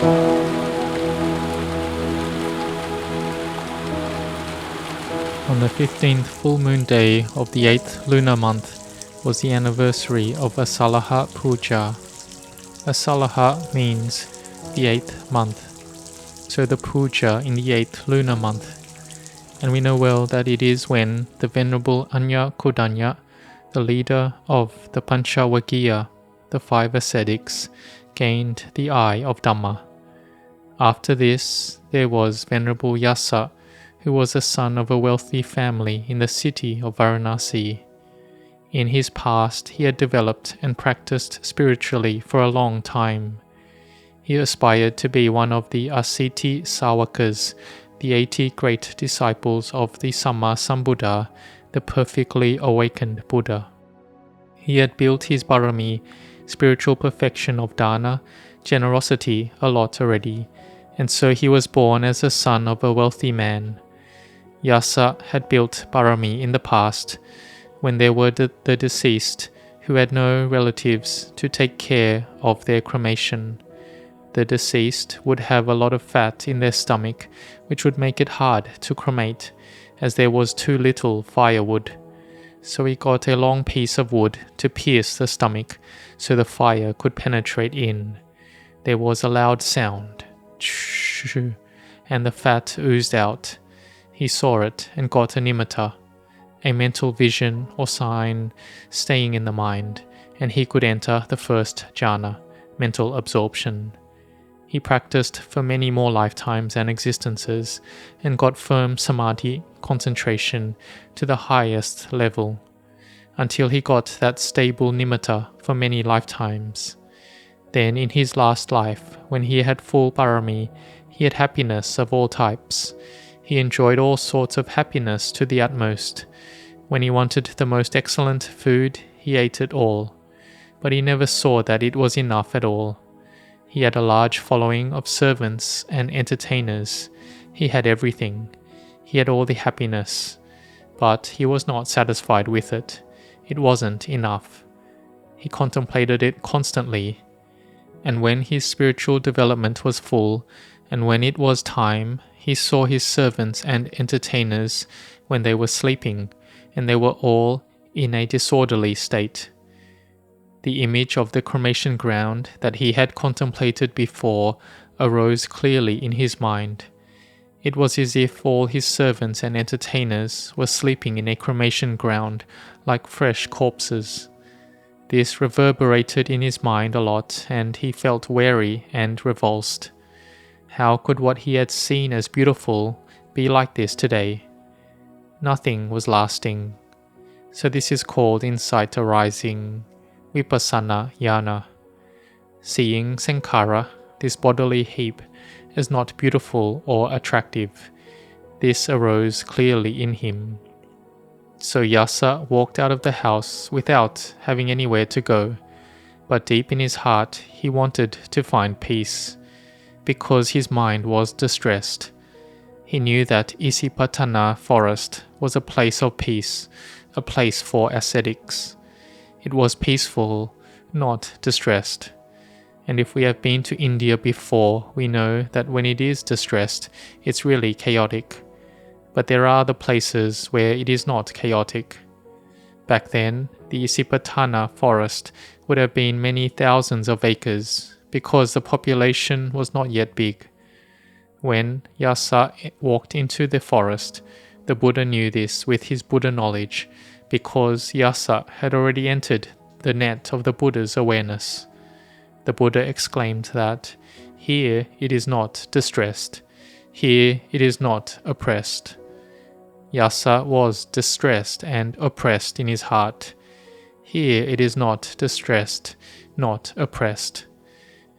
On the 15th full moon day of the 8th lunar month was the anniversary of Asalaha Puja. Asalaha means the 8th month, so the puja in the 8th lunar month. And we know well that it is when the Venerable Anya Kodanya, the leader of the Panchavagiya, the 5 ascetics, gained the eye of Dhamma. After this, there was Venerable Yasa, who was the son of a wealthy family in the city of Varanasi. In his past, he had developed and practiced spiritually for a long time. He aspired to be one of the Asiti Savakas, the 80 great disciples of the Samma Sambuddha, the perfectly awakened Buddha. He had built his barami, spiritual perfection of dana, generosity, a lot already, and so he was born as the son of a wealthy man. Yasa had built barami in the past, when there were the deceased who had no relatives to take care of their cremation. The deceased would have a lot of fat in their stomach, which would make it hard to cremate, as there was too little firewood. So he got a long piece of wood to pierce the stomach, so the fire could penetrate in. There was a loud sound, and the fat oozed out. He saw it and got a nimitta, a mental vision or sign staying in the mind, and he could enter the first jhana, mental absorption. He practiced for many more lifetimes and existences, and got firm samadhi, concentration, to the highest level, until he got that stable nimitta for many lifetimes. Then in his last life, when he had full parami, he had happiness of all types. He enjoyed all sorts of happiness to the utmost. When he wanted the most excellent food, he ate it all. But he never saw that it was enough at all. He had a large following of servants and entertainers. He had everything. He had all the happiness. But he was not satisfied with it. It wasn't enough. He contemplated it constantly. And when his spiritual development was full, and when it was time, he saw his servants and entertainers when they were sleeping, and they were all in a disorderly state. The image of the cremation ground that he had contemplated before arose clearly in his mind. It was as if all his servants and entertainers were sleeping in a cremation ground like fresh corpses. This reverberated in his mind a lot, and he felt weary and revulsed. How could what he had seen as beautiful be like this today? Nothing was lasting. So this is called insight arising, vipassana jnana. Seeing sankhara, this bodily heap, as not beautiful or attractive, this arose clearly in him. So Yasa walked out of the house without having anywhere to go, but deep in his heart he wanted to find peace, because his mind was distressed. He knew that Isipatana forest was a place of peace, a place for ascetics. It was peaceful, not distressed. And if we have been to India before, we know that when it is distressed, it's really chaotic. But there are the places where it is not chaotic. Back then, the Isipatana forest would have been many thousands of acres, because the population was not yet big. When Yasa walked into the forest, the Buddha knew this with his Buddha knowledge, because Yasa had already entered the net of the Buddha's awareness. The Buddha exclaimed that, "Here it is not distressed. Here it is not oppressed." Yasa was distressed and oppressed in his heart. Here it is not distressed, not oppressed.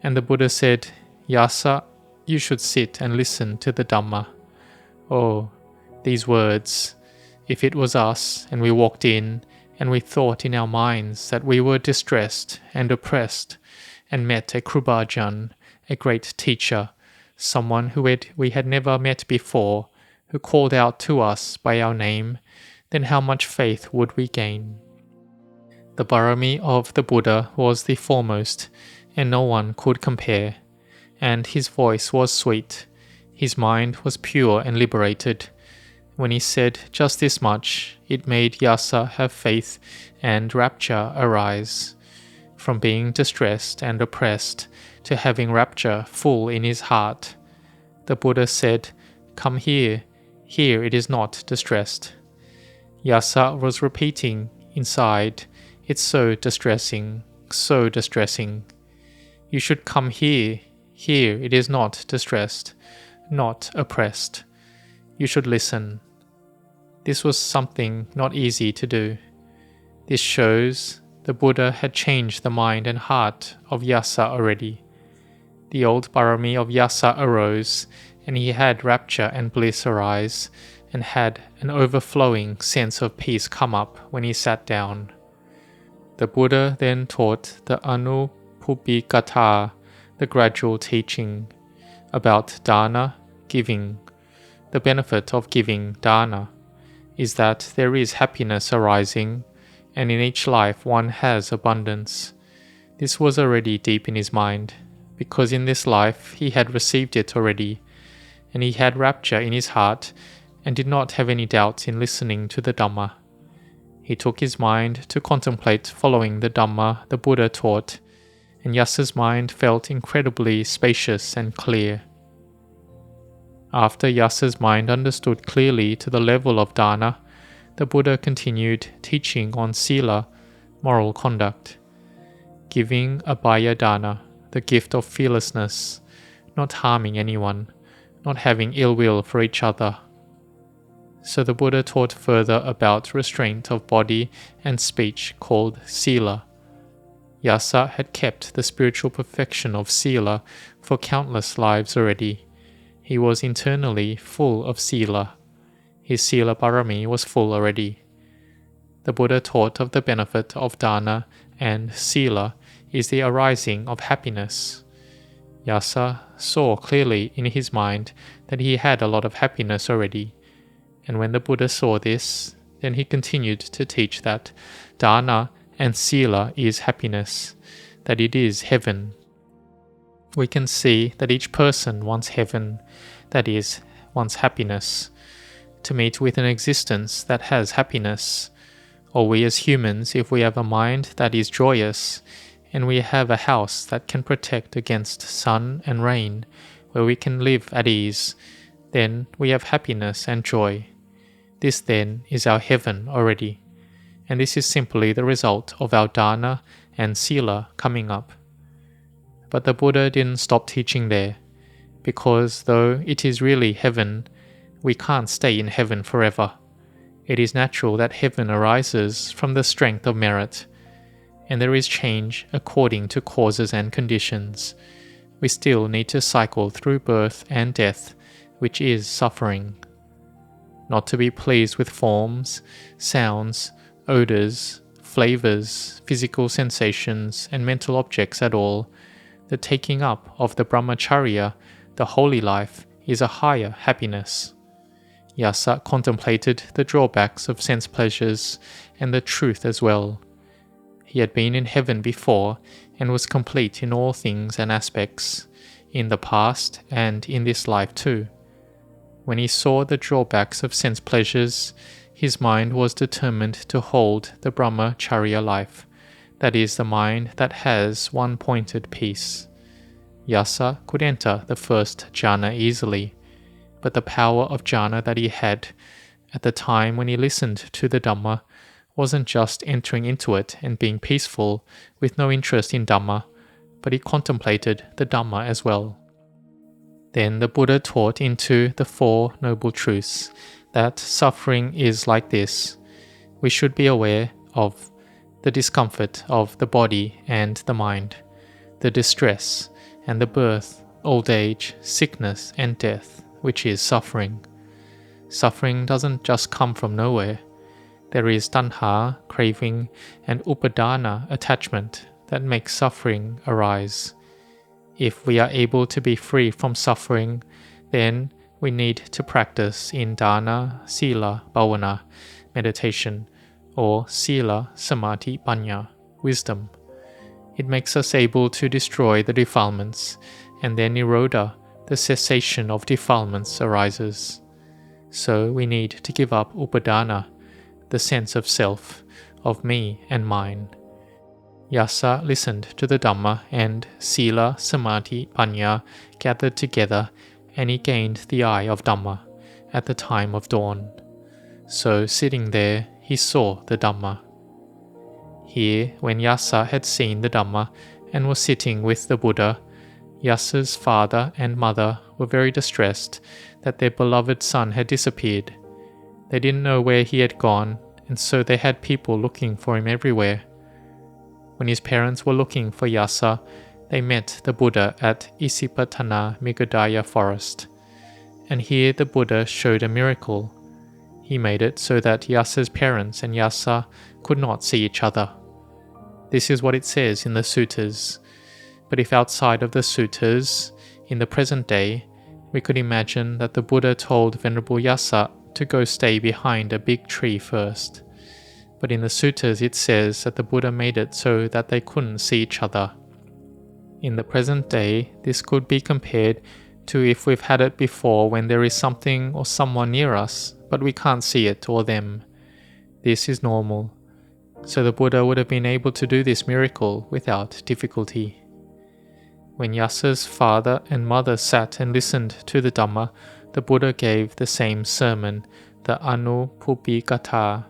And the Buddha said, "Yasa, you should sit and listen to the Dhamma." Oh, these words. If it was us and we walked in and we thought in our minds that we were distressed and oppressed and met a Krubajan, a great teacher, someone who we had never met before, who called out to us by our name, then how much faith would we gain? The barami of the Buddha was the foremost, and no one could compare. and his voice was sweet. His mind was pure and liberated. When he said just this much, it made Yasa have faith and rapture arise. From being distressed and oppressed to having rapture full in his heart. The Buddha said, "Come here, here it is not distressed." Yasa was repeating inside, "It's so distressing, so distressing. You should come here, here it is not distressed, not oppressed. You should listen." This was something not easy to do. This shows the Buddha had changed the mind and heart of Yasa already. The old parami of Yasa arose, and he had rapture and bliss arise, and had an overflowing sense of peace come up when he sat down. The Buddha then taught the Anupubbikatha, the gradual teaching, about dana, giving. The benefit of giving dana is that there is happiness arising, and in each life one has abundance. This was already deep in his mind, because in this life he had received it already, and he had rapture in his heart, and did not have any doubt in listening to the Dhamma. He took his mind to contemplate following the Dhamma the Buddha taught, and Yasa's mind felt incredibly spacious and clear. After Yasa's mind understood clearly to the level of dana, the Buddha continued teaching on sila, moral conduct, giving abhaya dana, the gift of fearlessness, not harming anyone, not having ill will for each other. So the Buddha taught further about restraint of body and speech called sila. Yasa had kept the spiritual perfection of sila for countless lives already. He was internally full of sila. His sila parami was full already. The Buddha taught of the benefit of dana, and sila is the arising of happiness. Yasa saw clearly in his mind that he had a lot of happiness already, and when the Buddha saw this, then he continued to teach that dana and sila is happiness, that it is heaven. We can see that each person wants heaven, that is, wants happiness, to meet with an existence that has happiness. Or we as humans, if we have a mind that is joyous, and we have a house that can protect against sun and rain, where we can live at ease, then we have happiness and joy. This then is our heaven already, and this is simply the result of our dana and sila coming up. But the Buddha didn't stop teaching there, because though it is really heaven, we can't stay in heaven forever. It is natural that heaven arises from the strength of merit, and there is change according to causes and conditions. We still need to cycle through birth and death, which is suffering. Not to be pleased with forms, sounds, odors, flavors, physical sensations, and mental objects at all. The taking up of the brahmacharya, the holy life, is a higher happiness. Yasa contemplated the drawbacks of sense pleasures and the truth as well. He had been in heaven before and was complete in all things and aspects, in the past and in this life too. When he saw the drawbacks of sense pleasures, his mind was determined to hold the brahmacharya life, that is, the mind that has one-pointed peace. Yasa could enter the first jhana easily, but the power of jhana that he had at the time when he listened to the Dhamma wasn't just entering into it and being peaceful with no interest in Dhamma, but he contemplated the Dhamma as well. Then the Buddha taught into the Four Noble Truths that suffering is like this. We should be aware of the discomfort of the body and the mind, the distress and the birth, old age, sickness and death, which is suffering. Suffering doesn't just come from nowhere. There is tanha, craving, and upadana, attachment, that makes suffering arise. If we are able to be free from suffering, then we need to practice in dana, sila, bhavana, meditation, or sila, samadhi, panya, wisdom. It makes us able to destroy the defilements and then Nirodha, the cessation of defilements, arises. So we need to give up upadana, the sense of self, of me and mine. Yasa listened to the Dhamma, and Sila, Samadhi, Panya gathered together, and he gained the eye of Dhamma at the time of dawn. So sitting there, he saw the Dhamma. Here, when Yasa had seen the Dhamma and was sitting with the Buddha, Yasa's father and mother were very distressed that their beloved son had disappeared. They didn't know where he had gone, and so they had people looking for him everywhere. When his parents were looking for Yasa, they met the Buddha at Isipatana Migodaya forest. And here the Buddha showed a miracle. He made it so that Yasa's parents and Yasa could not see each other. This is what it says in the suttas. But if outside of the suttas, in the present day, we could imagine that the Buddha told Venerable Yasa to go stay behind a big tree first. But in the suttas it says that the Buddha made it so that they couldn't see each other. In the present day, this could be compared to if we've had it before when there is something or someone near us, but we can't see it or them. This is normal. So the Buddha would have been able to do this miracle without difficulty. When Yasa's father and mother sat and listened to the Dhamma, the Buddha gave the same sermon, the Anupubbikatha.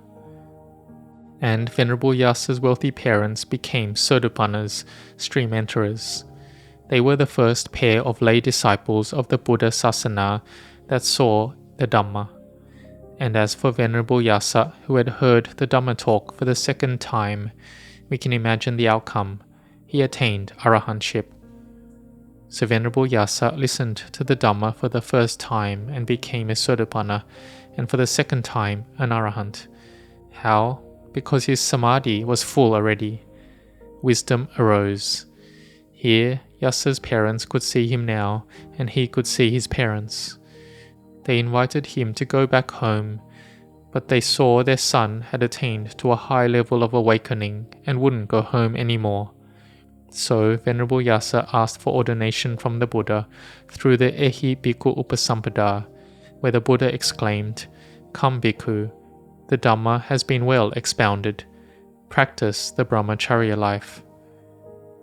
And Venerable Yasa's wealthy parents became Sotapannas, stream enterers. They were the first pair of lay disciples of the Buddha Sasana that saw the Dhamma. And as for Venerable Yasa, who had heard the Dhamma talk for the second time, we can imagine the outcome. He attained arahantship. So Venerable Yasa listened to the Dhamma for the first time and became a Sotapanna, and for the second time an arahant. How? Because his samadhi was full already. Wisdom arose. Here, Yasa's parents could see him now, and he could see his parents. They invited him to go back home, but they saw their son had attained to a high level of awakening and wouldn't go home anymore. So Venerable Yasa asked for ordination from the Buddha through the Ehi Bhikkhu Upasampada, where the Buddha exclaimed, "Come, Bhikkhu, the Dhamma has been well expounded. Practice the brahmacharya life."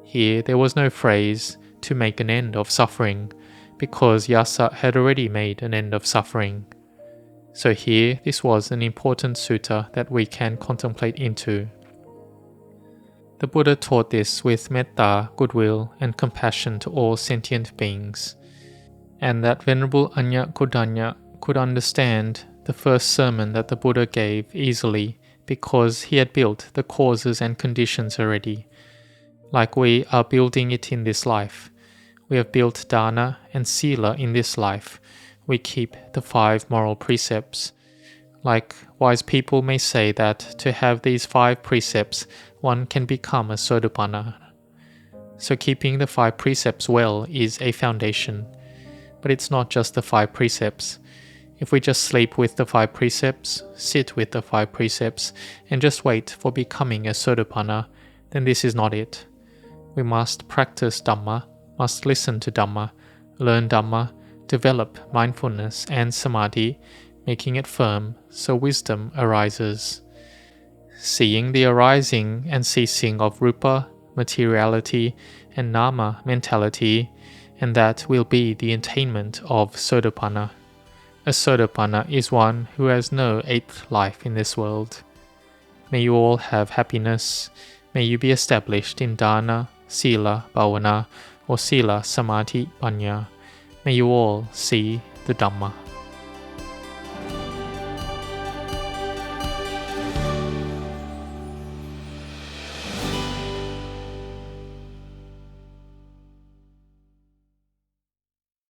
Here there was no phrase to make an end of suffering, because Yasa had already made an end of suffering. So here this was an important sutta that we can contemplate into. The Buddha taught this with metta, goodwill, and compassion to all sentient beings, and that Venerable Anya Kodanya could understand the first sermon that the Buddha gave easily because he had built the causes and conditions already. Like we are building it in this life. We have built dana and sila in this life. We keep the 5 moral precepts. Like wise people may say that to have these 5 precepts, one can become a Sotapanna. So keeping the 5 precepts well is a foundation. But it's not just the 5 precepts. If we just sleep with the 5 precepts, sit with the 5 precepts, and just wait for becoming a Sotapanna, then this is not it. We must practice Dhamma, must listen to Dhamma, learn Dhamma, develop mindfulness and samadhi, making it firm so wisdom arises. Seeing the arising and ceasing of rupa, materiality, and nama, mentality, and that will be the attainment of Sotapanna. A Sotapanna is one who has no 8th life in this world. May you all have happiness. May you be established in dana, sila, bhavana, or sila, samadhi, panya. May you all see the Dhamma.